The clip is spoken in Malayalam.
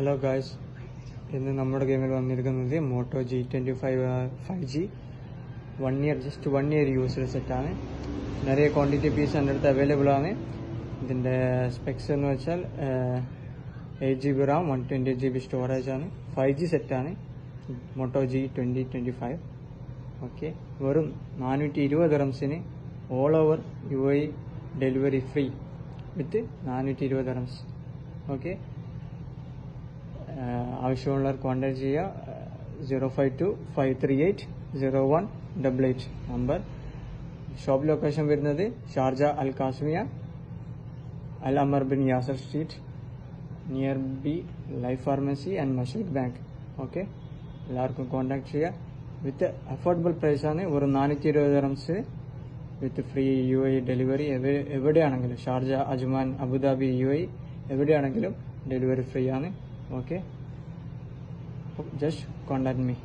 ഹലോ ഗായ്സ്, ഇന്ന് നമ്മുടെ ഗെയിമിൽ വന്നിരിക്കുന്നത് motto G25 5G just 1 year used സെറ്റാണ്. നിറയെ ക്വാണ്ടിറ്റി പീസ് എൻ്റെ അടുത്ത് അവൈലബിൾ ആണ്. ഇതിൻ്റെ സ്പെക്സ് എന്ന് വെച്ചാൽ 8GB RAM 128GB സ്റ്റോറേജ് ആണ്. 5G സെറ്റാണ് മോട്ടോ G2025. ഓക്കെ, വെറും 420 dirhams all over UAE delivery free with 420 dirhams. Okay, ആവശ്യമുള്ളവർ കോൺടാക്ട് ചെയ്യുക. 052-538-0188 നമ്പർ. ഷോപ്പ് ലൊക്കേഷൻ വരുന്നത് Sharjah Al Qasimia Al Amar bin Yasir street near B Life pharmacy and Mashreq bank. Okay, എല്ലാവർക്കും കോൺടാക്ട് ചെയ്യുക. വിത്ത് അഫോർഡബിൾ പ്രൈസാണ്. ഒരു 420 dirhams with free UAE delivery. എവിടെയാണെങ്കിലും ഷാർജ, അജ്മാൻ, അബുദാബി, UAE എവിടെയാണെങ്കിലും ഡെലിവറി ഫ്രീ ആണ്. Okay, just contact me.